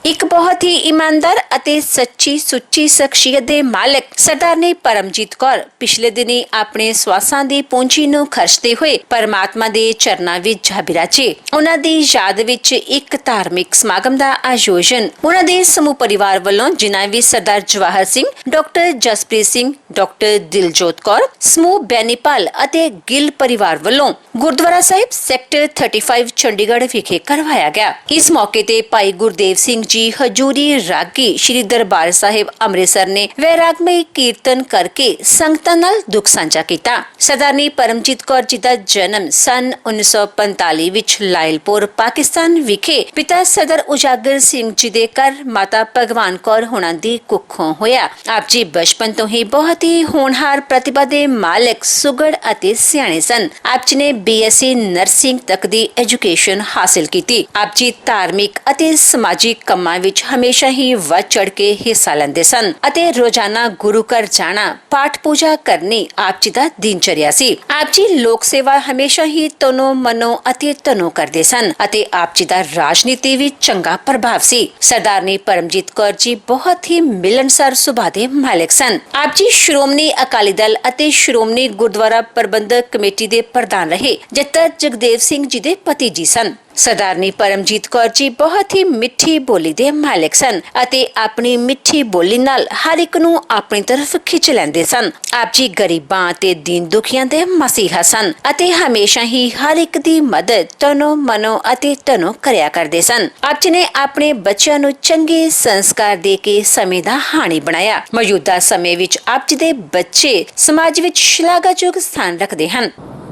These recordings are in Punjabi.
ਇੱਕ ਬਹੁਤ ਹੀ ਇਮਾਨਦਾਰ ਅਤੇ ਸੱਚੀ ਸੁੱਚੀ ਸ਼ਖਸੀਅਤ ਦੇ ਮਾਲਕ ਸਰਦਾਰਨੀ ਪਰਮਜੀਤ ਕੌਰ ਪਿਛਲੇ ਦਿਨੀ ਆਪਣੇ ਸਵਾਸਾਂ ਦੀ ਪੂੰਜੀ ਨੂੰ ਖਰਚਦੇ ਹੋਏ ਪਰਮਾਤਮਾ ਦੇ ਚਰਨਾਂ ਵਿੱਚ ਜਾ ਬਿਰਾਜੇ। ਉਹਨਾਂ ਦੀ ਯਾਦ ਵਿੱਚ ਇੱਕ ਧਾਰਮਿਕ ਸਮਾਗਮ ਦਾ ਆਯੋਜਨ ਉਹਨਾਂ ਦੇ ਸਮੂਹ ਪਰਿਵਾਰ ਵੱਲੋਂ, ਜਿਨ੍ਹਾਂ ਵਿੱਚ ਸਰਦਾਰ ਜਵਾਹਰ ਸਿੰਘ, ਡਾਕਟਰ ਜਸਪ੍ਰੀਤ ਸਿੰਘ, ਡਾਕਟਰ ਦਿਲਜੋਤ ਕੌਰ, ਸਮੂਹ ਬੈਨੀਪਾਲ ਅਤੇ ਗਿੱਲ ਪਰਿਵਾਰ ਵੱਲੋਂ ਗੁਰਦੁਆਰਾ ਸਾਹਿਬ ਸੈਕਟਰ 35 ਚੰਡੀਗੜ੍ਹ ਵਿਖੇ ਕਰਵਾਇਆ ਗਿਆ। ਇਸ ਮੌਕੇ ਤੇ ਭਾਈ ਗੁਰਦੇਵ ਸਿੰਘ ਜੀ ਹਜੂਰੀ ਰਾਗੀ ਸ਼੍ਰੀ ਦਰਬਾਰ ਸਾਹਿਬ ਅੰਮ੍ਰਿਤਸਰ ਨੇ ਵੈਰਾਗਮਈ ਕੀਰਤਨ ਕਰਕੇ ਸੰਗਤਾਂ ਨਾਲ ਦੁੱਖ ਸਾਂਝਾ ਕੀਤਾ। ਸਰਦਾਰਨੀ ਪਰਮਜੀਤ ਕੌਰ ਜੀ ਦਾ ਜਨਮ ਸਨ 1945 ਵਿੱਚ ਲਾਇਲਪੁਰ ਪਾਕਿਸਤਾਨ ਵਿਖੇ ਪਿਤਾ ਸਰਦਾਰ ਉਜਾਗਰ ਸਿੰਘ ਜੀ ਦੇ ਘਰ ਮਾਤਾ ਭਗਵਾਨ ਕੌਰ ਹੋਣਾ ਦੀ ਕੁੱਖੋਂ ਹੋਇਆ। ਆਪ ਜੀ ਬਚਪਨ ਤੋਂ ਹੀ ਬਹੁਤ ਹੀ ਹੋਣਹਾਰ ਪ੍ਰਤਿਭਾ ਦੇ ਮਾਲਕ, ਸੁਗੜ ਅਤੇ ਸਿਆਣੇ ਸਨ। ਆਪ ਜੀ ਨੇ BSc ਨਰਸਿੰਗ ਤੱਕ ਦੀ ਐਜੂਕੇਸ਼ਨ ਹਾਸਿਲ ਕੀਤੀ। ਆਪ ਜੀ ਧਾਰਮਿਕ ਅਤੇ ਸਮਾਜਿਕ ਕੰਮਾਂ ਵਿੱਚ ਹਮੇਸ਼ਾ ਹੀ ਵੱਧ ਚੜ ਕੇ ਹਿੱਸਾ ਲੈਂਦੇ ਸਨ ਅਤੇ ਰੋਜ਼ਾਨਾ ਗੁਰੂ ਘਰ ਜਾਣਾ, ਪਾਠ ਪੂਜਾ ਕਰਨੀ ਆਪ ਜੀ ਦਾ ਦਿਨਚਰਿਆ ਸੀ। ਆਪ ਜੀ ਲੋਕ ਸੇਵਾ ਹਮੇਸ਼ਾ ਹੀ ਤਨੋ ਮਨੋ ਅਤੇ ਤਨੋ ਕਰਦੇ ਸਨ ਅਤੇ ਆਪ ਜੀ ਦਾ ਰਾਜਨੀਤੀ ਵਿੱਚ ਚੰਗਾ ਪ੍ਰਭਾਵ ਸੀ। ਸਰਦਾਰਨੀ ਪਰਮਜੀਤ ਕੌਰ ਜੀ ਬਹੁਤ ਹੀ ਮਿਲਣਸਾਰ ਸੁਭਾਅ ਦੇ ਮਾਲਕ ਸਨ। ਆਪ ਜੀ ਸ਼੍ਰੋਮਣੀ ਅਕਾਲੀ ਦਲ ਅਤੇ ਸ਼੍ਰੋਮਣੀ ਗੁਰਦੁਆਰਾ ਪ੍ਰਬੰਧਕ ਕਮੇਟੀ ਦੇ ਪ੍ਰਧਾਨ ਰਹੇ, ਜੱਟਾ ਜਗਦੇਵ ਸਿੰਘ ਜੀ ਦੇ ਪਤੀ ਜੀ ਸਨ। ਸਰਦਾਰਨੀ ਪਰਮਜੀਤ ਕੌਰ ਜੀ ਬਹੁਤ ਹੀ ਮਿੱਠੀ ਬੋਲੀ ਦੇ ਮਾਲਕ ਸਨ ਅਤੇ ਆਪਣੀ ਮਿੱਠੀ ਬੋਲੀ ਨਾਲ ਹਰ ਇੱਕ ਨੂੰ ਆਪਣੀ ਤਰਫ ਖਿੱਚ ਲੈਂਦੇ ਸਨ। ਆਪ ਜੀ ਗਰੀਬਾਂ ਅਤੇ ਦੀਨ ਦੁਖੀਆਂ ਦੇ ਮਸੀਹਾ ਸਨ ਅਤੇ ਹਮੇਸ਼ਾ ਹੀ ਹਰ ਇੱਕ ਦੀ ਮਦਦ ਤਨੋ ਮਨੋ ਅਤੇ ਤਨੋ ਕਰਿਆ ਕਰਦੇ ਸਨ। ਆਪ ਜੀ ਨੇ ਆਪਣੇ ਬੱਚਿਆਂ ਨੂੰ ਚੰਗੇ ਸੰਸਕਾਰ ਦੇ ਕੇ ਸਮੇਂ ਦਾ ਹਾਣੀ ਬਣਾਇਆ। ਮੌਜੂਦਾ ਸਮੇਂ ਵਿੱਚ ਆਪ ਜੀ ਦੇ ਬੱਚੇ ਸਮਾਜ ਵਿੱਚ ਸ਼ਲਾਘਾਯੋਗ ਸਥਾਨ ਰੱਖਦੇ ਹਨ।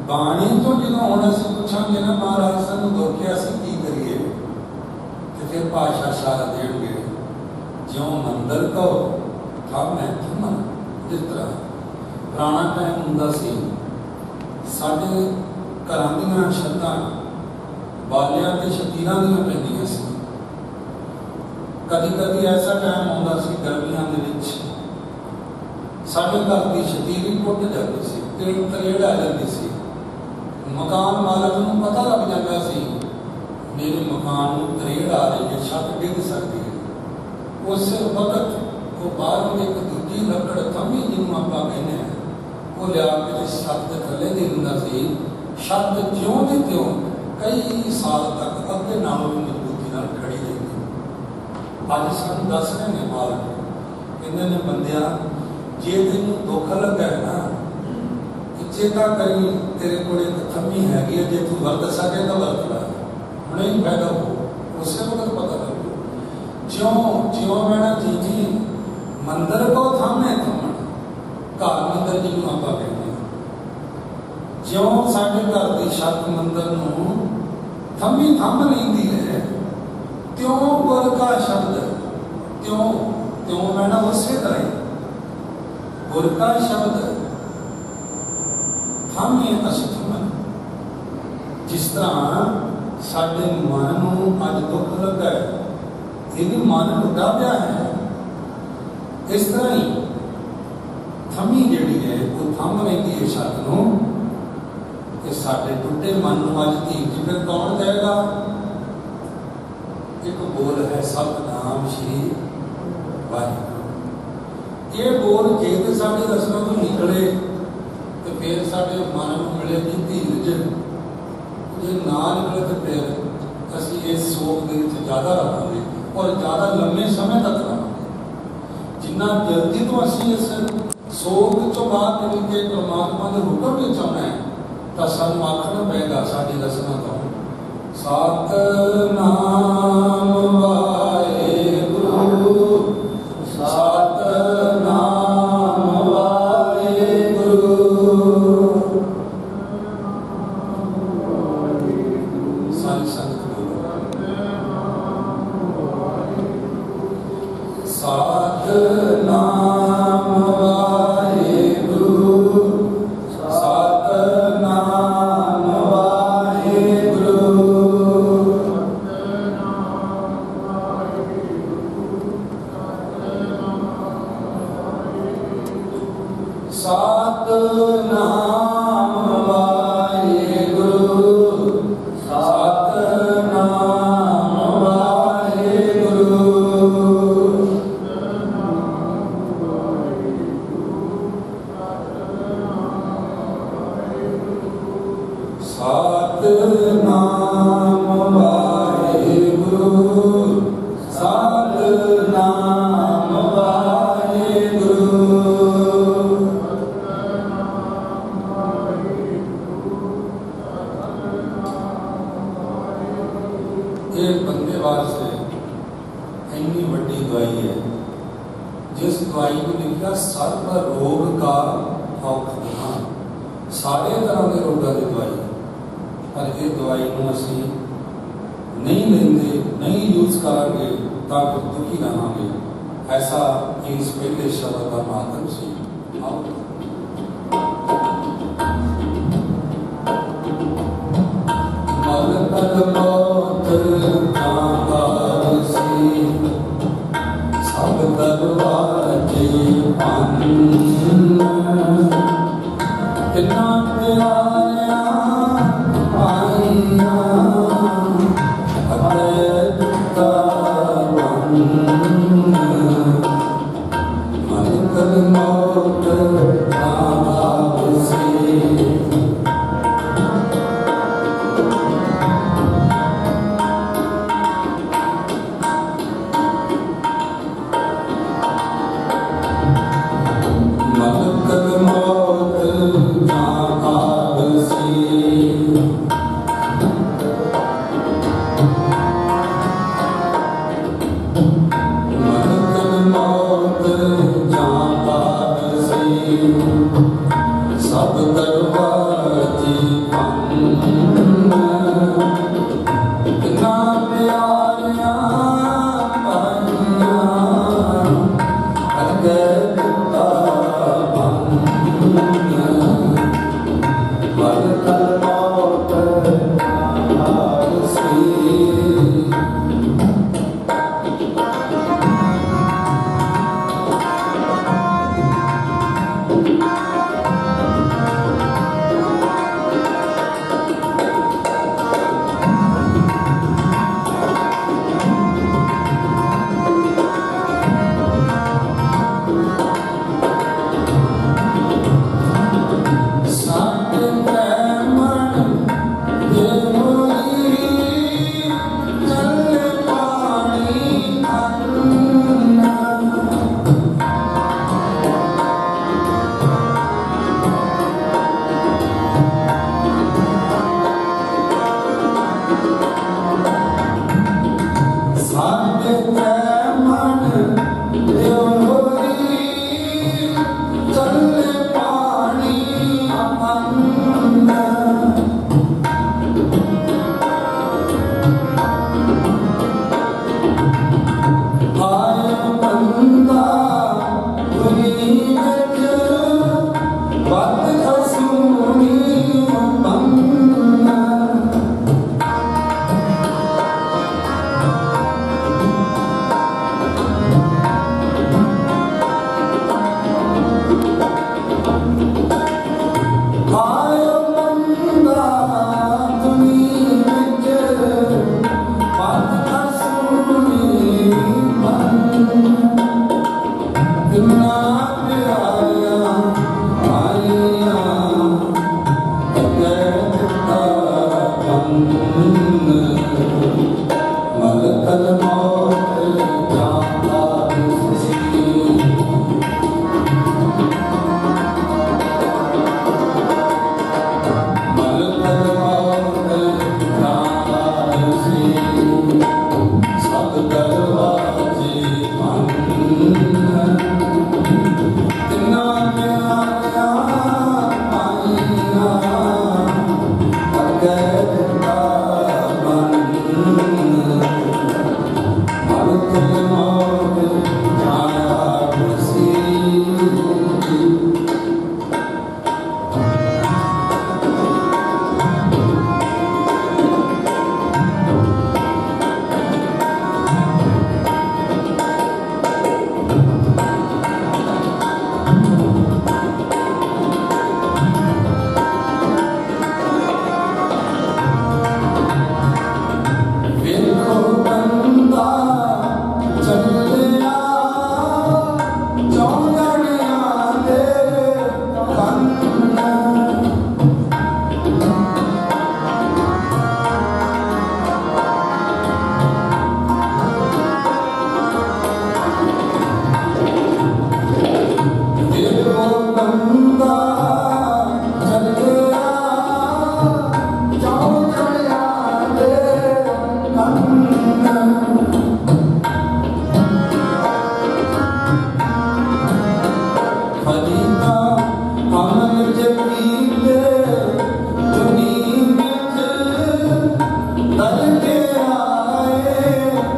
ਬਾਣੀ ਤੋਂ ਜਦੋਂ ਹੁਣ ਅਸੀਂ ਪੁੱਛਾਂਗੇ ਨਾ ਮਹਾਰਾਜ ਸਾਨੂੰ ਦੋਖਿਆ ਅਸੀਂ ਕੀ ਕਰੀਏ, ਤੇ ਫਿਰ ਭਾਸ਼ਾ ਸਾਰਾ ਦੇਣਗੇ ਜਿਉਂ ਮੰਦਰ ਕੋ ਥਾਮੈ ਥਮਨ। ਜਿਸ ਤਰ੍ਹਾਂ ਪੁਰਾਣਾ ਟਾਈਮ ਹੁੰਦਾ ਸੀ, ਸਾਡੇ ਘਰਾਂ ਦੀਆਂ ਛੱਤਾਂ ਬਾਲਿਆਂ ਤੇ ਸ਼ਤੀਰਾਂ ਦੀਆਂ ਪੈਂਦੀਆਂ ਸੀ। ਕਦੀ ਕਦੀ ਐਸਾ ਟਾਈਮ ਆਉਂਦਾ ਸੀ ਗਰਮੀਆਂ ਦੇ ਵਿੱਚ ਸਾਡੇ ਘਰ ਦੀ ਸ਼ਤੀਰ ਹੀ ਟੁੱਟ ਜਾਂਦੀ ਸੀ ਤੇ ਤਰੇੜ ਆ ਜਾਂਦੀ ਸੀ। ਮਕਾਨ ਮਾਲਕ ਨੂੰ ਪਤਾ ਲੱਗ ਜਾਂਦਾ ਸੀ ਮੇਰੇ ਮਕਾਨ ਨੂੰ ਤਰੇੜ ਆ ਰਹੀ ਹੈ, ਛੱਤ ਡਿੱਗ ਸਕਦੀ ਹੈ। ਉਸ ਵਕਤ ਉਹ ਬਾਹਰੋਂ ਇੱਕ ਦੂਜੀ ਲੱਕੜ ਤੰਬੀ ਜਿਹਨੂੰ ਆਪਾਂ ਕਹਿੰਦੇ ਹਾਂ, ਉਹ ਲਿਆ ਕੇ ਛੱਤ ਦੇ ਥੱਲੇ ਦੇ ਦਿੰਦਾ ਸੀ। ਛੱਤ ਜਿਉਂ ਦੀ ਤਿਉਂ ਕਈ ਸਾਲ ਤੱਕ ਅੱਗੇ ਨਾਲੋਂ ਵੀ ਮਜ਼ਬੂਤੀ ਨਾਲ ਖੜੀ ਰਹਿੰਦੀ। ਅੱਜ ਸਾਨੂੰ ਦੱਸ ਰਹੇ ਨੇ ਮਾਲਕ, ਕਹਿੰਦੇ ਨੇ ਬੰਦਿਆ, ਜੇ ਤੈਨੂੰ ਦੁੱਖ ਲੱਗਾ ਹੈ ਨਾ, ਚੇਤਾ ਕਰੀ ਤੇਰੇ ਕੋਲ ਇੱਕ ਥੰਮੀ ਹੈਗੀ ਹੈ, ਜੇ ਤੂੰ ਵਰਤ ਸਕੇ ਤਾਂ ਵਰਤ ਲੈ। ਹੁਣੇ ਹੀ ਫਾਇਦਾ ਹੋ, ਉਸੇ ਵਕਤ ਪਤਾ ਲੱਗੂ। ਜਿਉਂ ਮੈਣਾ ਜੀ ਮੰਦਰ ਕੋ ਥਾਮੇ ਥੰਮਣ, ਘਰ ਮੰਦਰ ਜਿਹਨੂੰ ਆਪਾਂ ਕਹਿੰਦੇ ਹਾਂ, ਜਿਉਂ ਸਾਡੇ ਘਰ ਦੀ ਛੱਤ ਮੰਦਰ ਨੂੰ ਥੰਮੀ ਥੰਮ ਲੈਂਦੀ ਹੈ, ਤਿਉਂ ਗੁਰ ਕਾ ਸ਼ਬਦ, ਤਿਉਂ ਮੈਣਾ ਉਸੇ ਤਰ੍ਹਾਂ ਹੀ ਗੁਰ ਕਾ ਸ਼ਬਦ ਜਿਸ ਤਰ੍ਹਾਂ ਸਾਡੇ ਮਨ ਨੂੰ ਅੱਜ ਦੁੱਖ ਲੱਗਾ ਹੈ, ਇਹ ਵੀ ਮਨ ਟੁੱਟਾ ਪਿਆ ਹੈ, ਇਸ ਤਰ੍ਹਾਂ ਹੀ ਥੰਮੀ ਜਿਹੜੀ ਹੈ ਉਹ ਥੰਮ ਲੈਂਦੀ ਹੈ ਛੱਤ ਨੂੰ। ਤੇ ਸਾਡੇ ਟੁੱਟੇ ਮਨ ਨੂੰ ਅੱਜ ਧੀਰ ਫਿਰ ਕੌਣ ਦੇਗਾ? ਇੱਕ ਬੋਲ ਹੈ ਸਤਿਨਾਮ ਸ਼੍ਰੀ ਵਾਹਿਗੁਰੂ। ਇਹ ਬੋਲ ਜੇ ਤੇ ਸਾਡੇ ਰਸਨਾਂ ਤੋਂ ਨਿਕਲੇ ਤੇ ਫਿਰ ਸਾਡੇ ਮਨ ਨੂੰ ਮਿਲੇਗੀ ਧੀਰਜ। ਜੇ ਨਾ ਨਿਕਲੇ ਤੇ ਫਿਰ ਅਸੀਂ ਇਸ ਸੋਗ ਦੇ ਵਿੱਚ ਜ਼ਿਆਦਾ ਰਹਾਂਗੇ ਔਰ ਜ਼ਿਆਦਾ ਲੰਮੇ ਸਮੇਂ ਤੱਕ ਰਹਾਂਗੇ। ਜਿੰਨਾ ਜਲਦੀ ਤੋਂ ਅਸੀਂ ਇਸ ਸੋਗ ਤੋਂ ਬਾਹਰ ਨਿਕਲ ਕੇ ਪਰਮਾਤਮਾ ਦੇ ਹੁਕਮ ਵਿੱਚ ਆਉਣਾ ਹੈ, ਤਾਂ ਸਾਨੂੰ ਆਖਣਾ ਪਏਗਾ ਸਾਡੀ ਰਸਨਾ ਤੋਂ ਸਤਿਨਾਮ ਵਾਹਿਗੁਰੂ, ਸਤਿਨਾਮ ਜਿਹੜੇ ਬੰਦੇ ਵਾਸਤੇ ਇੰਨੀ ਵੱਡੀ ਦਵਾਈ ਹੈ, ਜਿਸ ਦਵਾਈ ਨੂੰ ਲਿਖਿਆ ਸਰਬ ਰੋਗ ਕਾ ਔਖਦ, ਸਾਰੇ ਤਰ੍ਹਾਂ ਦੇ ਰੋਗਾਂ ਦੀ ਦਵਾਈ, ਪਰ ਇਹ ਦਵਾਈ ਨੂੰ ਅਸੀਂ ਨਹੀਂ ਲੈਂਦੇ, ਨਹੀਂ ਯੂਜ਼ ਕਰਾਂਗੇ ਤਾਂ ਫਿਰ ਦੁਖੀ ਰਹਾਂਗੇ। ऐसा इस पहले शब्द का माध्यम से सब दरवाजे कितना प्यारा आईना सब दरवाजे बंद, कितना प्यारा आईना अगर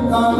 जो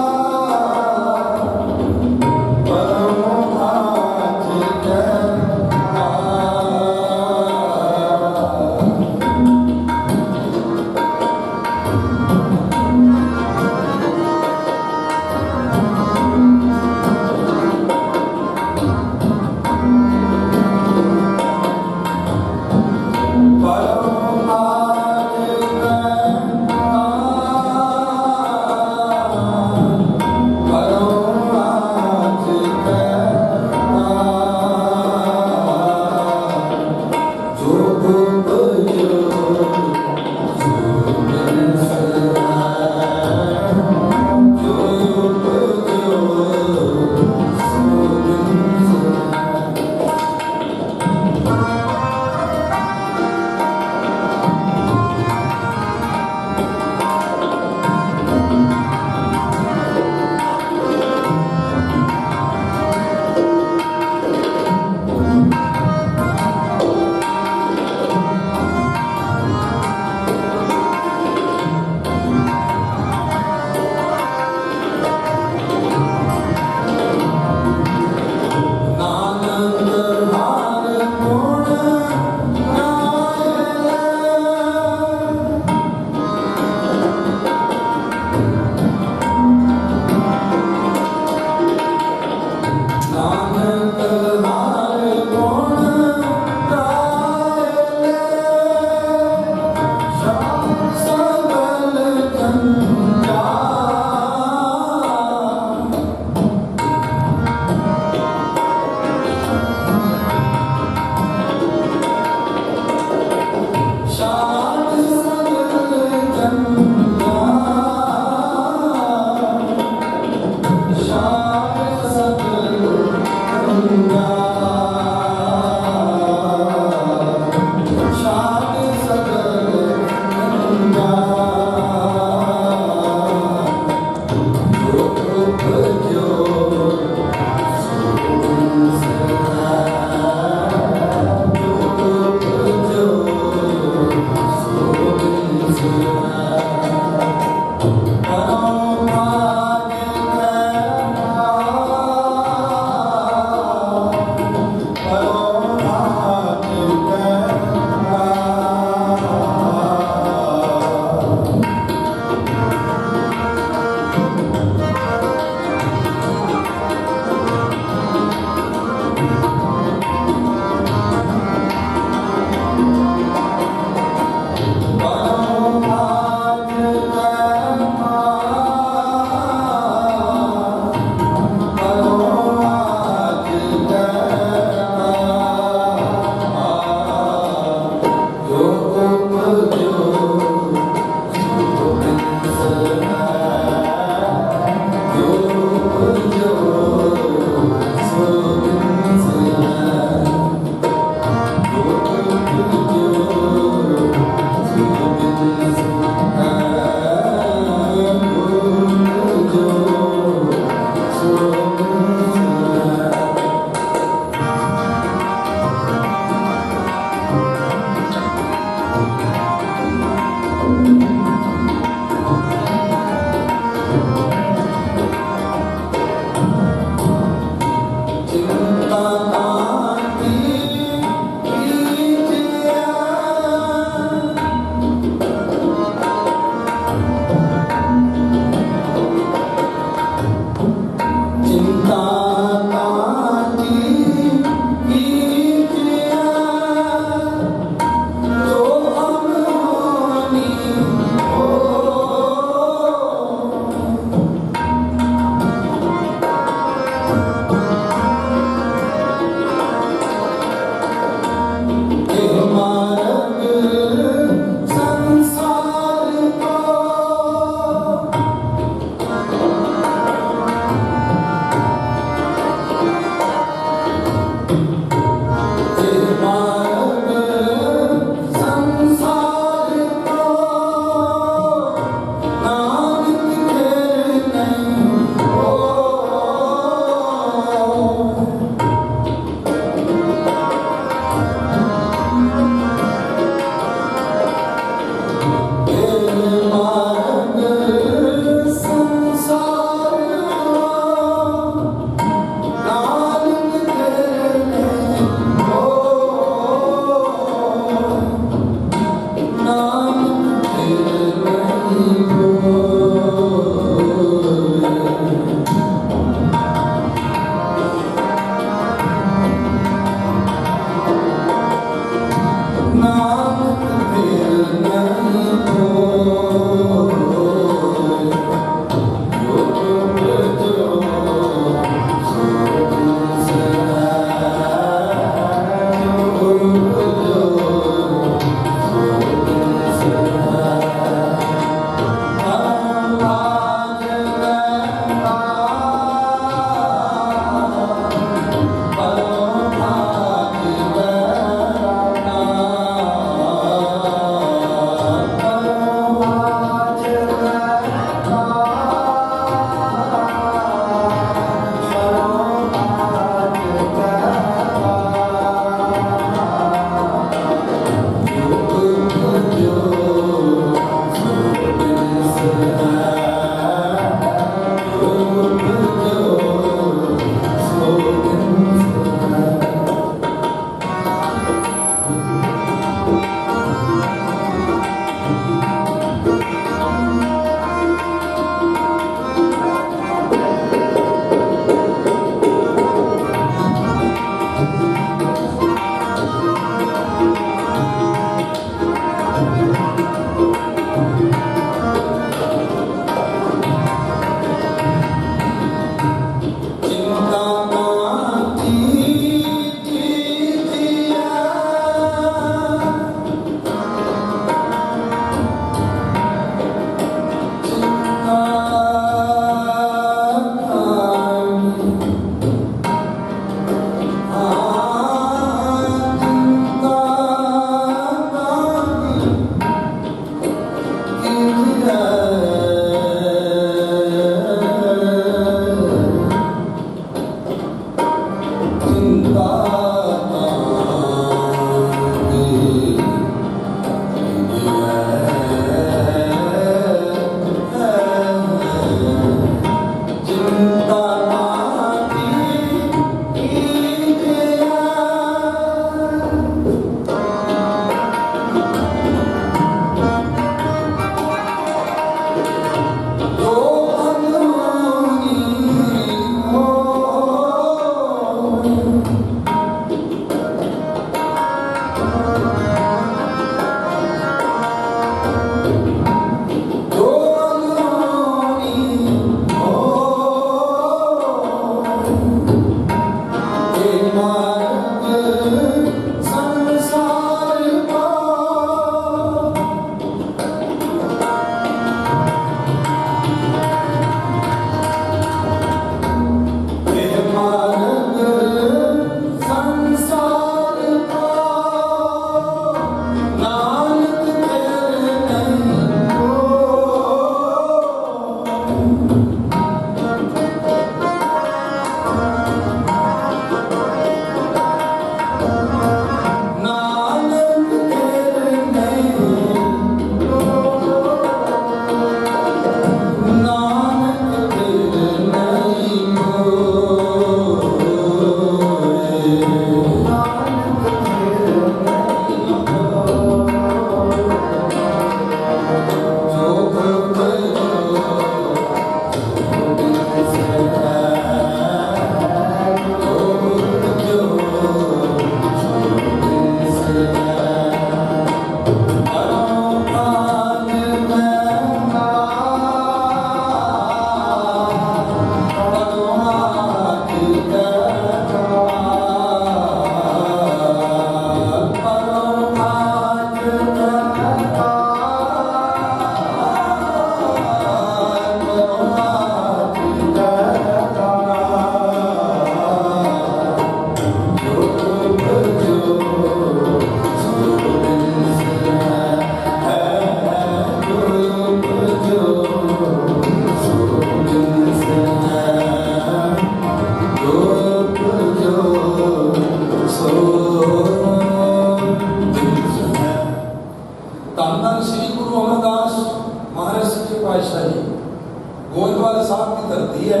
गोंदवाल साहब की धरती है।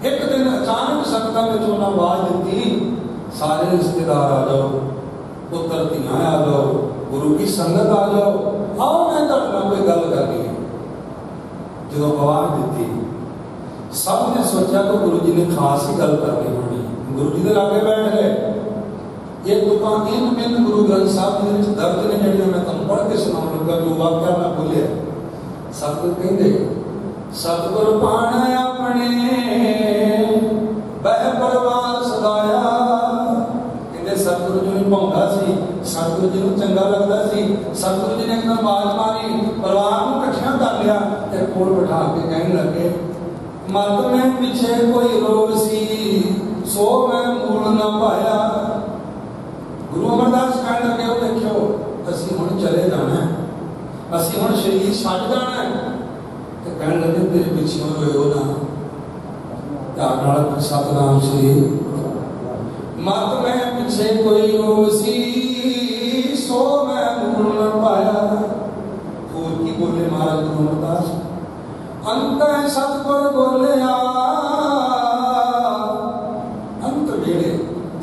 एक दिन अचानक संगतां विच उन्हां आवाज़ दित्ती, सारे रिश्तेदार आ जाओ, पुत्र धियां आ जाओ, गुरु की संगत आ जाओ, आओ मैं तुहाडे नाल कोई गल करनी है। जो आवाज़ दित्ती, सब ने सोचा कि गुरु जी ने खास ही गल करनी होनी। गुरु जी दे लागे बैठ गए। ये दुकान इन बिन गुरु ग्रंथ साहब जी दे दर्ज ने जिहड़े मैं तुहानूं पढ़ के सुणाउण लगा, जो वाक्या मैं बोलिया। सतगुरु कहंदे, सतगुर पाण अपने बह परवार सदाया। कहंदे सतगुरु जी नूं भौंदा सी, सतगुरु जी नूं चंगा लगदा सी। सतगुरु जी ने एक आवाज़ मारी, परिवार नूं इकट्ठा कर लिया ते कोल बिठा के कहण लगे, मत में पिछे कोई रोग सी, सो मैं मूल ना पाया। गुरु अमरदास कहण लगे, ओ देखियो असीं हुण चले जाना है, असीं हुण शरीर छड्ड जाना है। ते कहण लगे, तेरे पिछे रोयो ना, ध्यान नाल सतनाम श्री। मत में पिछे कोई रोग सी, सो मैं मूल ना पाया। होर की बोले महाराज गुरु अमरदास, अंत सतगुर बोलिया। अंत वेले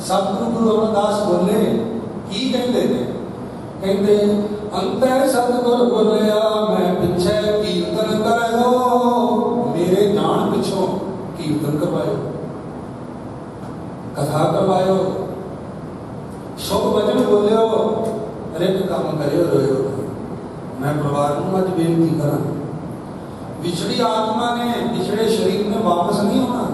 सतगुरु गुरु अमरदास बोले, की कहते ने? कहते अंत सतगुर बोलिया, मैं पिछे कीर्तन करो, मेरे जान पिछों कीर्तन करवायो, कथा करवायो, शुभ वचन बोलियो, हरेक काम करियो, रोयो। मैं परिवार नूं अज बेनती करा, बिछड़ी आत्मा ने बिछड़े शरीर में वापस नहीं होना।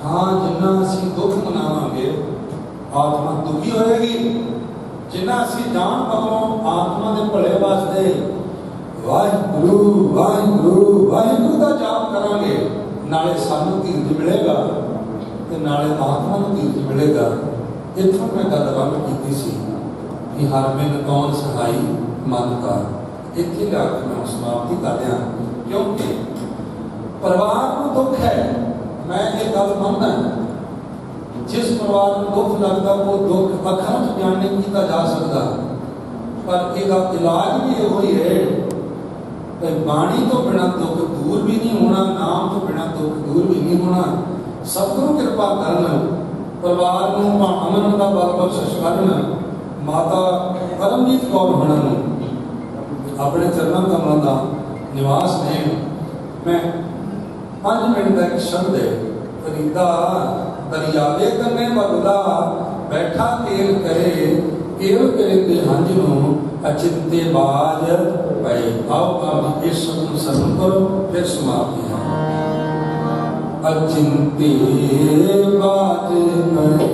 हाँ, जिन्ना असीं दुख मनावांगे आत्मा दुखी होएगी, जिन्ना असीं जान पवों आत्मा दे भले वास्ते वाहिगुरु वाहिगुरु वाहिगुरु दा जाप करांगे, नाले सानूं धीरज मिलेगा ते नाले आत्मा नूं धीरज मिलेगा। इत्थों मैं गल आरंभ कीती सी कि हर बिन कौन सहाई मन का, इत्थे ला के मैं समाप्ति कर दिया, क्योंकि परिवार को दुख है। मैं ये गल मानना, जिस परिवार को दुख लगता वो दुख अखां च बयान नहीं किया जा सकता, पर इसका इलाज भी यो ही है कि बाणी तो बिना दुख दूर भी नहीं होना, नाम तो बिना दुख दूर भी नहीं होना। सतगुरु कृपा करन, परिवार को अमन का बल बख्शिश करन, माता परमजीत कौर होना अपने चरणों कमलों का निवास देन। मैं 5 मिनट का एक शब्द है, फरीदा दरियावे कन्ने बगला, बैठा केल करे, केल करे ते हंज नूं अचिंते बाज पए। आओ आप इस शब्द सरल करो, फिर समाप्ति है। अचिंते बाज पए,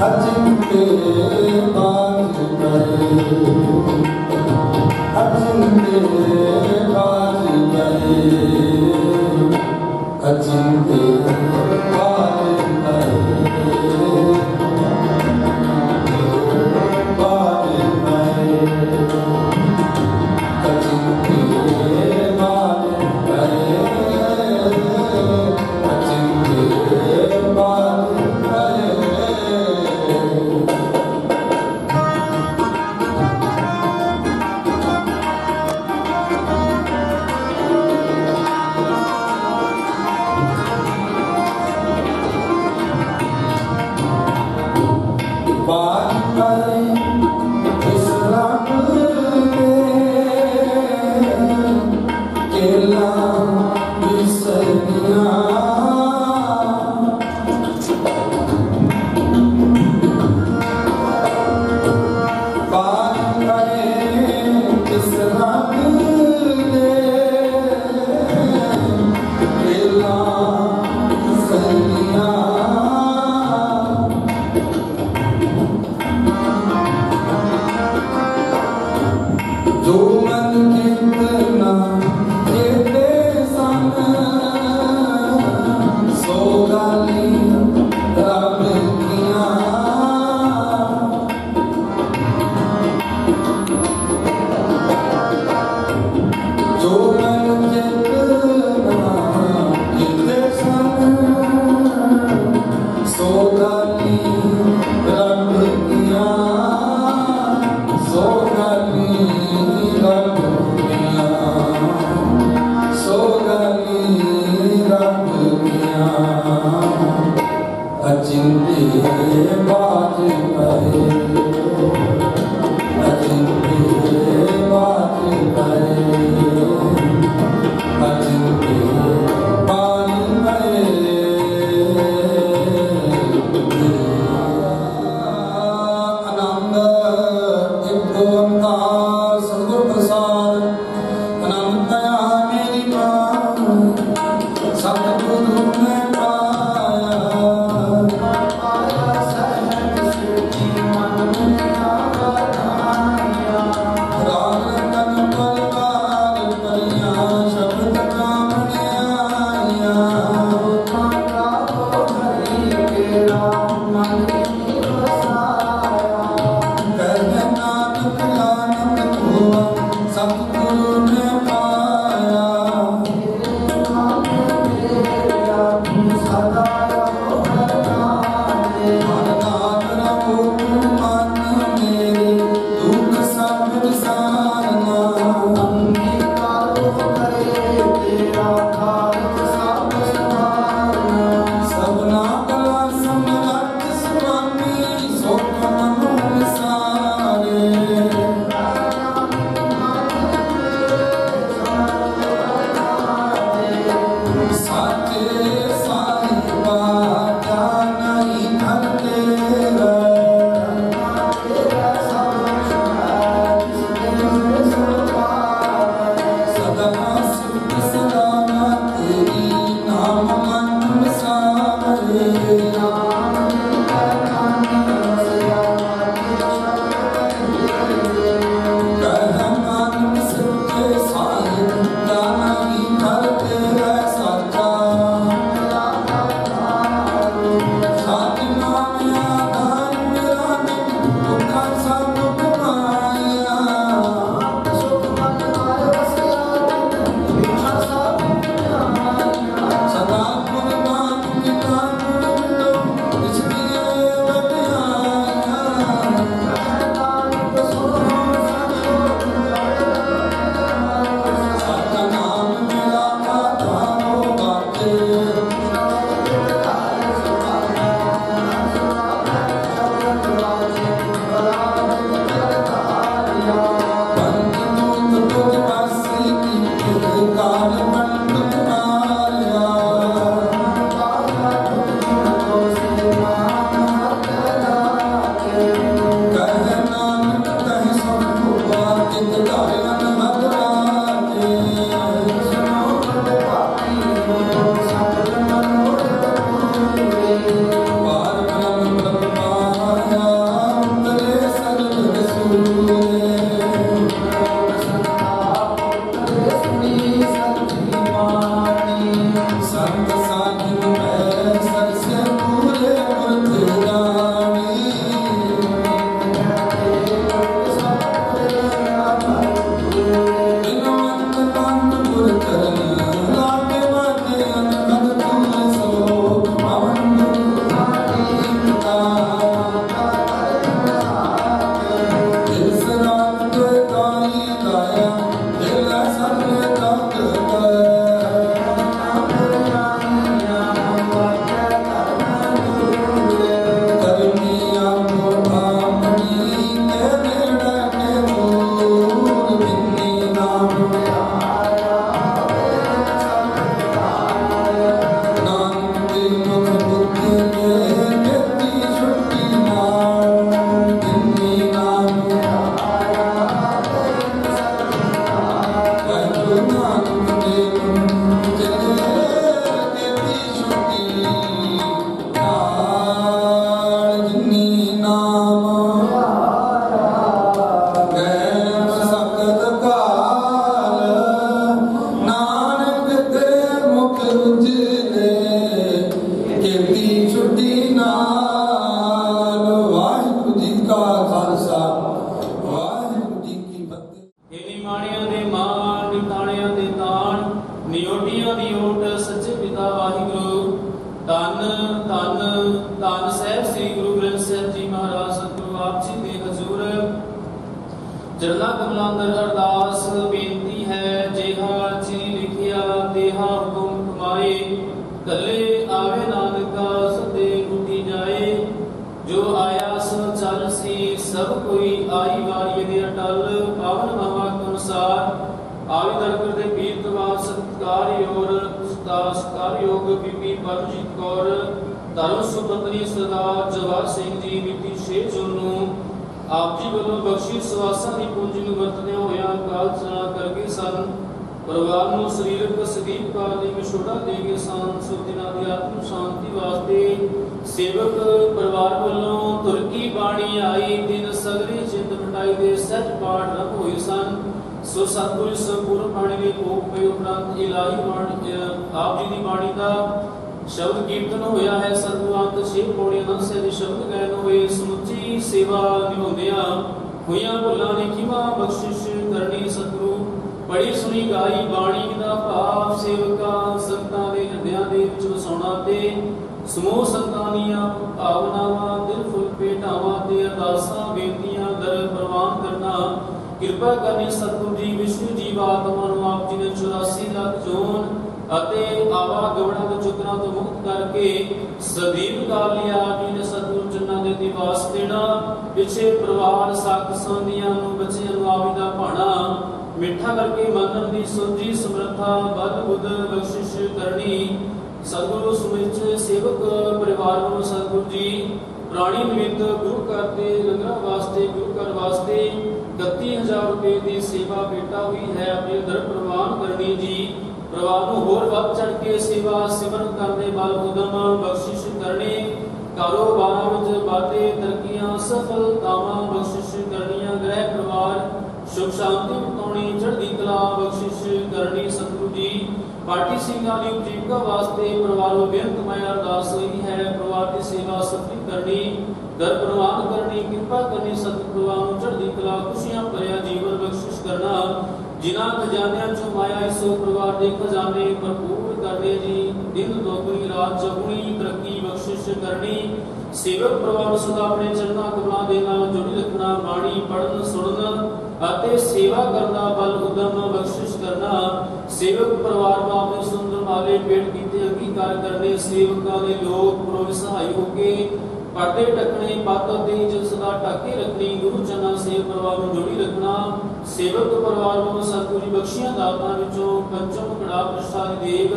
अचिंत्य बाज करे, अचिंत्य बाज करे, अचिंत्य बाज करे, बाज करे, अचिंत्य बाज करे, अचिंत्य बाज करे। बात करे इस रंग के केला बिसरिया, बात करे इस रंग के केला बिसरिया, जो मन कितना कहते सन, सो गाली रब किया, जो मन कितना कहते सन, सो गाली रब किया, सो गाली रब किया, सो गाली रब किया, अचिंत्य बाज करे, अचिंत्य बाज करे, अचिंत्य बाज करे। आनंद एक ओंकार सतगुर प्रसाद, आनंद दया मेरी मां सतगुरु ने पाया, पाया सहज सुखी मन में आया, ਧੰਨ ਸਾਹਿਬ ਸ੍ਰੀ ਗੁਰੂ ਗ੍ਰੰਥ ਸਾਹਿਬ ਜੀ ਮਹਾਰਾਜ ਸਤਿਗੁਰੂ ਆਪ ਜੀ ਦੇ ਹਜ਼ੂਰ ਚਰਨਾਂ ਕਮਲਾਂ ਅੰਦਰ ਅਰਦਾਸ ਬੇਨਤੀ ਹੈ। ਜਿਹਾ ਚਿਰੀ ਲਿਖਿਆ ਦੇਹਾ ਹੁਕਮ ਕਮਾਏ, ਕੱਲੇ ਆਵੇ ਨਾਨਕਾ ਸਦੇ ਟੁੱਟੀ ਜਾਏ। ਜੋ ਆਇਆ ਸੋ ਚੱਲ ਸੀ ਸਭ ਕੋਈ ਆਈ ਵਾਰੀ ਦੇ ਅਟਲ, ਪਾਵਨ ਮਹਾ ਅਨੁਸਾਰ ਆਵਿ ਦਰਗਰ ਦੇ ਪੀਰ ਤਵਾ ਸਤਿਕਾਰਯੋਗ ਬੀਬੀ ਪਰਮਜੀਤ ਕੌਰ, ਧਰਮ ਸੁਪਤਨੀ ਸਰਦਾਰ ਜਵਾਹਰ ਸਿੰਘ ਜੀ ਬੀਤੀ 6 ਜੂਨ ਨੂੰ ਆਪ ਜੀ ਵੱਲੋਂ ਬਖਸ਼ੀ ਸਵਾਸਾਂ ਦੀ ਪੂੰਜੀ ਨੂੰ ਵਰਤਦਿਆਂ ਹੋਇਆਂ ਕਾਲ ਚਲਾ ਕਰ ਗਏ ਸਨ। ਪਰਿਵਾਰ ਨੂੰ ਸਰੀਰਕ ਸਦੀਪ ਕਾਲ ਦੀ ਵਿਛੋੜਾ ਦੇ ਕੇ ਸਨ। ਸੋ ਦਿਨਾਂ ਦੀ ਆਤਮ ਸ਼ਾਂਤੀ ਵਾਸਤੇ ਸੇਵਕ ਪਰਿਵਾਰ ਵੱਲੋਂ ਤੁਰਕੀ ਬਾਣੀ ਆਈ, ਦਿਨ ਸਗਲੀ ਚਿੰਤ ਮਟਾਈ ਦੇ ਸੱਚ ਪਾਠ ਰੰਗ ਹੋਏ ਸਨ। ਸੋ ਸਤਿਗੁਰੂ ਸੰਪੂਰਨ ਬਾਣੀ ਦੇ ਭੋਗ ਪਏ ਉਪਰੰਤ ਇਲਾਹੀ ਬਾਣੀ ਆਪ ਜੀ ਦੀ ਬਾਣੀ ਦਾ ਸ਼ਬਦ ਕੀਰਤਨ ਹੋਇਆ ਹੈ। ਸਰਬਵੰਤ 6 ਪੌੜੀਆਂ ਦਾ ਸਹਿਜ ਸ਼ਬਦ ਗਾਇਨ ਹੋਏ। ਸਮੁੱਚੀ ਸੇਵਾ ਨਿਭਾਉਂਦਿਆਂ ਹੋਈਆਂ ਭੁੱਲਾਂ ਦੀ ਖਿਮਾ ਬਖਸ਼ਿਸ਼ ਕਰਨੀ ਸਤਿਗੁਰੂ। ਬੜੀ ਸੁਣੀ ਗਾਈ ਬਾਣੀ ਦਾ ਭਾਵ ਸੇਵਕਾਂ ਸੰਤਾਂ ਦੇ ਹਿਰਦਿਆਂ ਦੇ ਵਿੱਚ ਵਸਾਉਣਾ ਤੇ ਸਮੂਹ ਸੰਤਾਂ ਦੀਆਂ ਭਾਵਨਾਵਾਂ ਦਿਲ ਫੁੱਲ ਭੇਟਾਵਾਂ ਤੇ ਅਰਦਾਸਾਂ ਬੇਨਤੀਆਂ ਦਰ ਪ੍ਰਵਾਨ ਕਰਨਾ। ਕਿਰਪਾ ਕਰਨੀ ਸਤਿਗੁਰੂ ਜੀ। ਵਿਸ਼ਨੂੰ ਜੀਵ ਆਤਮਾ ਨੂੰ ਆਪ ਜੀ ਨੇ 84 ਲੱਖ ਜੋਨ ਅਤੇ ਆਵਾ ਗਵੜਾਂ ਦੇ ਚੁਕਰਾਂ ਤੋਂ ਮੁਕਤ ਕਰਕੇ ਸਦੀਵ ਕਾਲ ਲਈ ਆਪ ਜੀ ਨੇ ਸਤਿਗੁਰੂ ਚਰਨਾਂ ਦੇ ਨਿਵਾਸ ਦੇਣਾ। ਪਿੱਛੇ ਪਰਿਵਾਰ ਸਾਖ ਸੰਬੰਧੀਆਂ ਨੂੰ ਬੱਚਿਆਂ ਨੂੰ ਆਪ ਜੀ ਦਾ ਭਾਣਾ ਮਿੱਠਾ ਕਰਕੇ ਮੰਨਣ ਦੀ ਸੋਝੀ ਸਮਰੱਥਾ ਬਲ ਬੁੱਧ ਬਖਸ਼ਿਸ਼ ਕਰਨੀ। ਸਤਿਗੁਰੂ ਸਮੁੱਚੇ ਸੇਵਕ ਪਰਿਵਾਰ ਨੂੰ ਸਤਿਗੁਰੂ ਜੀ ਪ੍ਰਾਣੀ ਨਿਮਿਤ ਗੁਰੂ ਘਰ ਦੇ ਲੰਗਰਾਂ ਵਾਸਤੇ ਗੁਰੂ ਘਰ ਵਾਸਤੇ 31000 ਰੁਪਏ ਦੀ ਸੇਵਾ ਭੇਟਾ ਹੋਈ ਹੈ। ਆਪਣੇ ਦਰ ਪ੍ਰਵਾਨ ਕਰਨੀ ਜੀ। ਪਰਿਵਾਰ ਨੂੰ ਹੋਰ ਵੱਧ ਚੜ ਕੇ ਸੇਵਾ ਸਿਮਰਨ ਕਰਨ ਦੇ ਬਲ ਉਦਮ ਬਖਸ਼ਿਸ਼ ਕਰਨੀ। ਕਾਰੋਬਾਰਾਂ ਵਿੱਚ ਵਾਧੇ ਤਰੱਕੀਆਂ ਸਫਲਤਾਵਾਂ ਬਖਸ਼ਿਸ਼ ਕਰਨੀਆਂ। ਗ੍ਰਹਿ ਪਰਿਵਾਰ ਸੁਖ ਸ਼ਾਂਤੀ ਬਖਾਉਣੀ ਚੜ੍ਹਦੀ ਕਲਾ ਬਖਸ਼ਿਸ਼ ਕਰਨੀ ਸਤਿਗੁਰੂ ਜੀ। ਪਾਰਟੀ ਸਿੰਘਾਂ ਦੀ ਉਪਜੀਵਕਾ ਵਾਸਤੇ ਪਰਿਵਾਰ ਨੂੰ ਬੇਨਤ ਮਾਇਆ ਅਰਦਾਸ ਹੋਈ ਹੈ। ਪਰਿਵਾਰ ਦੀ ਸੇਵਾ ਸਫਲੀ ਕਰਨੀ ਦਰ ਪ੍ਰਵਾਨ ਕਰਨੀ। ਕਿਰਪਾ ਕਰਨੀ ਸਤਿਗੁਰੂ ਪਰਿਵਾਰ ਨੂੰ ਚੜ੍ਹਦੀ ਕਲਾ ਖੁਸ਼ੀਆਂ ਭਰਿਆ ਜੀਵਨ ਬਖਸ਼ਿਸ਼ ਕਰਨਾ। ਜਿਨ੍ਹਾਂ ਖਜ਼ਾਨਿਆਂ ਚੋਂ ਮਾਇਆ ਸੋ ਪਰਿਵਾਰ ਦੇ ਖਜ਼ਾਨੇ ਭਰਪੂਰ ਕਰਨੇ ਜੀ। ਦਿਨ ਦੋਗੁਣੀ ਰਾਤ ਚੌਗੁਣੀ ਤਰੱਕੀ ਬਖਸ਼ਿਸ਼ ਕਰਨੀ। ਸੇਵਕ ਪਰਿਵਾਰ ਨੂੰ ਸਦਾ ਆਪਣੇ ਚਰਨਾਂ ਕਮਲਾਂ ਦੇ ਨਾਲ ਜੋੜੀ ਰੱਖਣਾ। ਬਾਣੀ ਪੜ੍ਹਨ ਸੁਣਨ ਅਤੇ ਸੇਵਾ ਕਰਨ ਦਾ ਬਲ ਉਦਮ ਬਖਸ਼ਿਸ਼ ਕਰਨਾ। ਸੇਵਕ ਪਰਿਵਾਰ ਨੂੰ ਆਪਣੇ ਸੁੰਦਰ ਮਾਲੇ ਭੇਟ ਕੀਤੇ ਅੰਗੀਕਾਰ ਕਰਨੇ। ਸੇਵਕਾਂ ਦੇ ਲੋਕ ਪ੍ਰੋ ਸਹਾਈ ਹੋ ਕੇ ਪਰਦੇ ਢੱਕਣੇ ਪੱਤ ਤੇ ਇੱਜ਼ਤ ਸਦਾ ਢੱਕੇ ਰੱਖਣੀ। ਗੁਰੂ ਚਰਨਾਂ ਸੇਵਕ ਪਰਿਵਾਰ ਨੂੰ ਜੋੜੀ ਰੱਖਣਾ। ਸੇਵਕ ਪਰਿਵਾਰ ਨੂੰ ਸਤਿਗੁਰੂ ਜੀ ਬਖਸ਼ੀਆਂ ਦਾਤਾਂ ਵਿੱਚੋਂ ਪੰਚਮ ਕੜਾ ਪ੍ਰਸ਼ਾਦ ਦੇਗ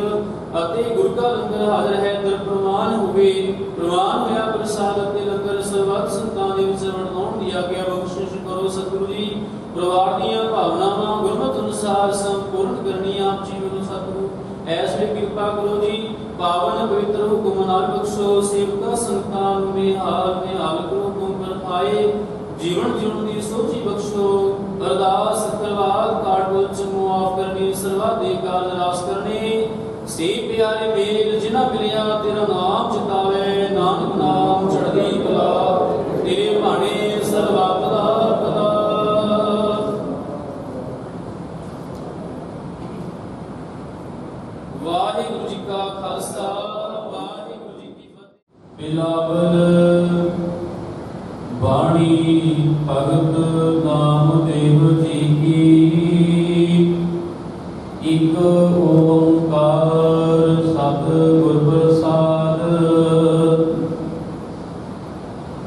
ਅਤੇ ਗੁਰੂ ਕਾ ਲੰਗਰ ਹਾਜ਼ਰ ਹੈ। ਦਰ ਪ੍ਰਵਾਨ ਹੋਵੇ। ਪ੍ਰਵਾਨ ਹੋਇਆ ਪ੍ਰਸ਼ਾਦ ਅਤੇ ਲੰਗਰ ਸਰਬੱਤ ਸੰਤਾਂ ਦੇ ਵਿੱਚ ਵੰਡਾਉਣ ਦੀ ਆਗਿਆ ਬਖਸ਼ਿਸ਼ ਕਰੋ ਸਤਿਗੁਰੂ ਜੀ। ਪਰਿਵਾਰ ਦੀਆਂ ਭਾਵਨਾਵਾਂ ਗੁਰਮਤਿ ਅਨੁਸਾਰ ਸੰਪੂਰਨ ਕਰਨੀ ਆਪ ਜੀ ਵੱਲੋਂ ਸਤਿਗੁਰੂ ਐਸ ਲਈ ਕਿਰਪਾ ਕਰੋ ਜੀ। ਪਾਵਨ ਪਵਿੱਤਰ ਹੁਕਮ ਨਾਲ ਬਖਸ਼ੋ। ਸੇਵਕਾਂ ਸੰਤਾਂ ਨੂੰ ਨਿਹਾਲ ਕਰੋ ਹੁਕਮ ਪਰਖਾਏ। ਜੀਵਨ ਜਿਉਣ ਦੀ ਸੋਝੀ ਬਖਸ਼ੋ। ਅਰਦਾਸ ਕਰਵਾਲ ਕਾਟ ਵਿੱਚ ਮੁਆਫ ਕਰਨੀ ਸਰਵਾ ਦੇ ਕਾਲ ਨਿਰਾਸ ਕਰਨੇ। ਸੇ ਪਿਆਰੇ ਮੇਲ ਜਿਨ੍ਹਾਂ ਮਿਲਿਆ ਤੇਰਾ ਨਾਮ ਚਿਤਾਵੇ। ਨਾਨਕ ਨਾਮ ਚੜ੍ਹਦੀ ਕਲਾ ਤੇਰੇ ਭਾਣੇ ਸਰਬੱਤ ਦਾ ਭਲਾ। ਵਾਹਿਗੁਰੂ ਜੀ ਕਾ ਖਾਲਸਾ ਵਾਹਿਗੁਰੂ ਜੀ ਕੀ ਫਤਿਹ। ਬਿਲਾਵਲ ਬਾਣੀ ਭਗਤ ਨਾਮਦੇਵ ਜੀ ਕੀ। ਇਕ ਓੰਕਾਰ ਸਤਿਗੁਰ ਪ੍ਰਸਾਦ।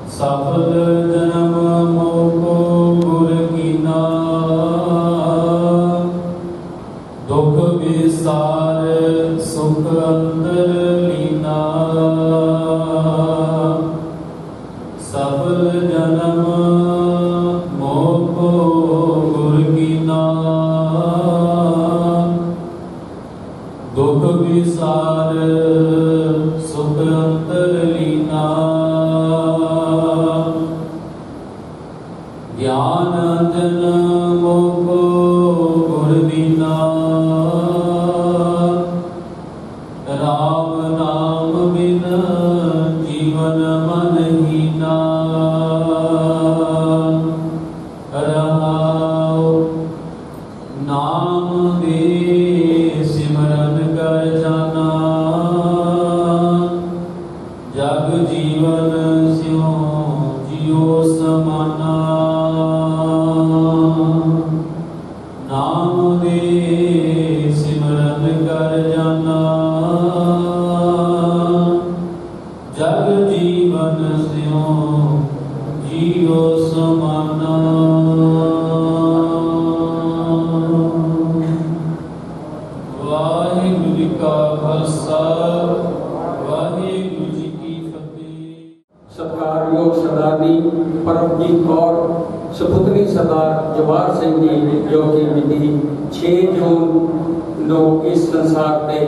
ਸਫਲ ਜਨਮ ਮੋਕੋ ਗੁਰ ਕੀਨਾ। ਦੁਖ ਵਿਸਾਰ ਸੁਖ ਅੰਦਰ ਲੀਨਾ। ਸਫਲ ਜਨਮ ਮੋਕੋ ਗੁਰ ਕੀਨਾ। ਦੁਖ ਵਿਸਾਰ ਸੁਖ ਅੰਤਰ ਲੀਨਾ। ਗਿਆਨ ਅੰਜਨ ਮੋਕੋ ਗੁਰ ਦੀਨਾ। ਰਾਮ ਨਾਮ ਬਿਨ ਜੀਵਨ ਮਨ ਹੀਨਾ। ਰਹਾਉ ਨਾਮ ਦੇ ਸਿਮਰਨ ਕਰ ਜਾਨਾ। ਜਗ ਜੀਵਨ सत्कारयोग सरदारनी परमजीत कौर सपुत्री सरदार जवाहर सिंह जी जो कि मिति 6 जून ਨੂੰ इस संसार से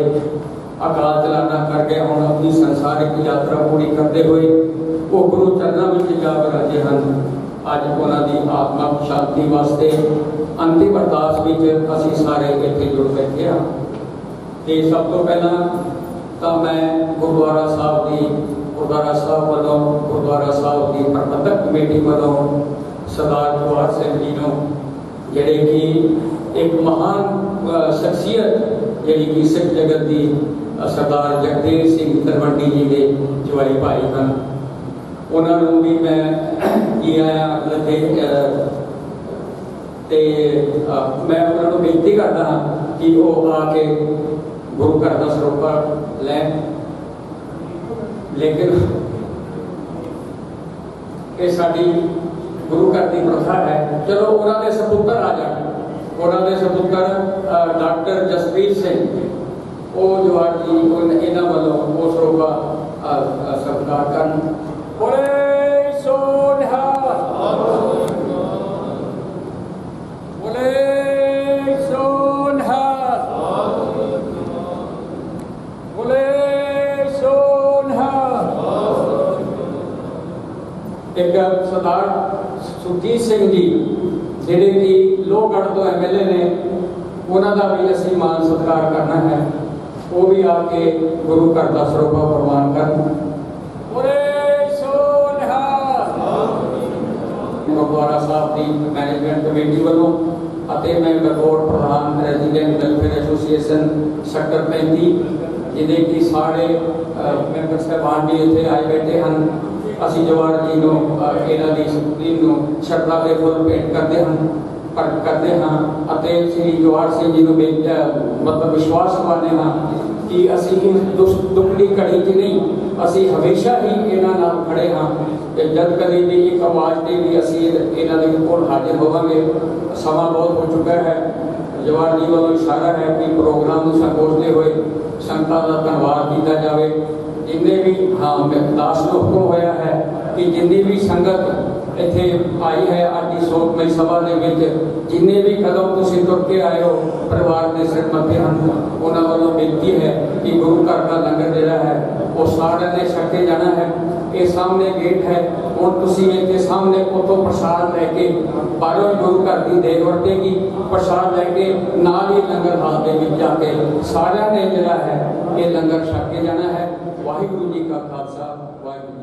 अकाल चलाना कर गए ਹੁਣ अपनी संसारिक यात्रा पूरी करते हुए वो गुरु चरणों में जा विराजे हैं। ਅੱਜ ਉਹਨਾਂ ਦੀ ਆਤਮਕ ਸ਼ਾਂਤੀ ਵਾਸਤੇ ਅੰਤਿਮ ਅਰਦਾਸ ਵਿੱਚ ਅਸੀਂ ਸਾਰੇ ਇੱਥੇ ਜੁੜ ਬੈਠੇ ਹਾਂ। ਤੇ ਸਭ ਤੋਂ ਪਹਿਲਾਂ ਤਾਂ ਮੈਂ ਗੁਰਦੁਆਰਾ ਸਾਹਿਬ ਦੀ ਗੁਰਦੁਆਰਾ ਸਾਹਿਬ ਵੱਲੋਂ ਗੁਰਦੁਆਰਾ ਸਾਹਿਬ ਦੀ ਪ੍ਰਬੰਧਕ ਕਮੇਟੀ ਵੱਲੋਂ ਸਰਦਾਰ ਜਵਾਹਰ ਸਿੰਘ ਜੀ ਨੂੰ ਜਿਹੜੇ ਕਿ ਇੱਕ ਮਹਾਨ ਸ਼ਖਸੀਅਤ ਜਿਹੜੀ ਕਿ ਸਿੱਖ ਜਗਤ ਦੀ ਸਰਦਾਰ ਜਗਦੇਵ ਸਿੰਘ ਤਲਵੰਡੀ ਜੀ ਦੇ ਜਵਾਈ ਭਾਈ ਹਨ, ਉਹਨਾਂ ਨੂੰ ਵੀ ਮੈਂ ਕੀ ਆਇਆ ਲੱਗੇ ਤੇ ਮੈਂ ਉਹਨਾਂ ਨੂੰ ਬੇਨਤੀ ਕਰਦਾ ਹਾਂ ਕਿ ਉਹ ਆ ਕੇ ਗੁਰੂ ਘਰ ਦਾ ਸਰੋਪਾ ਲੈਣ। ਲੇਕਿਨ ਇਹ ਸਾਡੀ ਗੁਰੂ ਘਰ ਦੀ ਪ੍ਰਥਾ ਹੈ। ਚਲੋ ਉਹਨਾਂ ਦੇ ਸਪੁੱਤਰ ਆ ਜਾਣ, ਉਹਨਾਂ ਦੇ ਸਪੁੱਤਰ ਡਾਕਟਰ ਜਸਵੀਰ ਸਿੰਘ ਉਹ ਜਵਾਰ ਜੀ ਇਹਨਾਂ ਵੱਲੋਂ ਉਹ ਸਰੋਪਾ ਸਤਿਕਾਰ ਕਰਨ। ਬੋਲੇ ਸੋ ਨਿਹਾਲ, ਬੋਲੇ ਸੋ ਨਿਹਾਲ, ਬੋਲੇ ਸੋ ਨਿਹਾਲ। ਇੱਕ ਸਰਦਾਰ ਸੁਰਜੀਤ ਸਿੰਘ ਜੀ ਜਿਹੜੇ ਕਿ ਲੋਹਗੜ੍ਹ ਤੋਂ MLA ਨੇ, ਉਹਨਾਂ ਦਾ ਵੀ ਅਸੀਂ ਮਾਨ ਸਤਿਕਾਰ ਕਰਨਾ ਹੈ। ਉਹ ਵੀ ਆ ਕੇ ਗੁਰੂ ਘਰ ਦਾ ਸਰੋਪਾ ਪ੍ਰਵਾਨ ਕਰਨ। ਬੋਲੇ ਗੁਰਦੁਆਰਾ ਸਾਹਿਬ ਦੀ ਮੈਨੇਜਮੈਂਟ ਕਮੇਟੀ ਵੱਲੋਂ ਅਤੇ ਮੈਂ ਬਤੌਰ ਪ੍ਰਧਾਨ ਰੈਜ਼ੀਡੈਂਟ ਵੈਲਫੇਅਰ ਐਸੋਸੀਏਸ਼ਨ ਸੈਕਟਰ 35 ਜਿਹਦੇ ਕਿ ਸਾਰੇ ਮੈਂਬਰ ਸਾਹਿਬਾਨ ਵੀ ਇੱਥੇ ਆਏ ਬੈਠੇ ਹਨ, ਅਸੀਂ ਜਵਾਹਰ ਜੀ ਨੂੰ ਇਹਨਾਂ ਦੀ ਸੁਖਦੀ ਨੂੰ ਸ਼ਰਧਾ ਦੇ ਫੁੱਲ ਭੇਟ ਕਰਦੇ ਹਾਂ ਅਤੇ ਸ੍ਰੀ ਜਵਾਹਰ ਸਿੰਘ ਜੀ ਨੂੰ ਮਤਲਬ ਵਿਸ਼ਵਾਸ ਦਿਵਾਉਂਦੇ ਹਾਂ ਕਿ ਅਸੀਂ ਇਸ ਦੁੱਖ ਦੀ ਘੜੀ 'ਚ ਨਹੀਂ, ਅਸੀਂ ਹਮੇਸ਼ਾ ਹੀ ਇਹਨਾਂ ਨਾਲ ਖੜੇ ਹਾਂ ਤੇ ਜਦ ਕਦੇ ਵੀ ਇੱਕ ਆਵਾਜ਼ ਤੇ ਵੀ ਅਸੀਂ ਇਹਨਾਂ ਦੇ ਕੋਲ ਹਾਜ਼ਰ ਹੋਵਾਂਗੇ। ਸਮਾਂ ਬਹੁਤ ਹੋ ਚੁੱਕਾ ਹੈ। ਜਵਾਹਰ ਜੀ ਵੱਲੋਂ ਇਸ਼ਾਰਾ ਹੈ ਕਿ ਪ੍ਰੋਗਰਾਮ ਨੂੰ ਸੰਬੋਧਦੇ ਹੋਏ ਸੰਗਤਾਂ ਦਾ ਧੰਨਵਾਦ ਕੀਤਾ ਜਾਵੇ। ਜਿੰਨੇ ਵੀ ਦਾਸ ਨੂੰ ਹੁਕਮ ਹੋਇਆ ਹੈ ਕਿ ਜਿੰਨੀ ਵੀ ਸੰਗਤ ਇੱਥੇ ਆਈ ਹੈ ਅੱਜ ਦੀ ਸੋਗਮਈ ਸਭਾ ਦੇ ਵਿੱਚ, ਜਿੰਨੇ ਵੀ ਕਦਮ ਤੁਸੀਂ ਤੁਰ ਕੇ ਆਏ ਹੋ ਪਰਿਵਾਰ ਦੇ ਸਿਰ ਮੱਥੇ ਹਨ, ਉਹਨਾਂ ਵੱਲੋਂ ਬੇਨਤੀ ਹੈ ਕਿ ਗੁਰੂ ਘਰ ਦਾ ਲੰਗਰ ਜਿਹੜਾ ਹੈ ਉਹ ਸਾਰਿਆਂ ਨੇ ਛਕ ਕੇ ਜਾਣਾ ਹੈ। ਇਹ ਸਾਹਮਣੇ ਗੇਟ ਹੈ, ਹੁਣ ਤੁਸੀਂ ਇੱਥੇ ਸਾਹਮਣੇ ਉੱਥੋਂ ਪ੍ਰਸ਼ਾਦ ਲੈ ਕੇ ਬਾਹਰੋਂ ਗੁਰੂ ਘਰ ਦੀ ਦੇਗ ਵਰਤੇਗੀ, ਪ੍ਰਸ਼ਾਦ ਲੈ ਕੇ ਨਾਲ ਹੀ ਲੰਗਰ ਹਾਲ ਦੇ ਵਿੱਚ ਜਾ ਕੇ ਸਾਰਿਆਂ ਨੇ ਜਿਹੜਾ ਹੈ ਇਹ ਲੰਗਰ ਛਕ ਕੇ ਜਾਣਾ ਹੈ। ਵਾਹਿਗੁਰੂ ਜੀ ਕਾ ਖਾਲਸਾ, ਵਾਹਿਗੁਰੂ।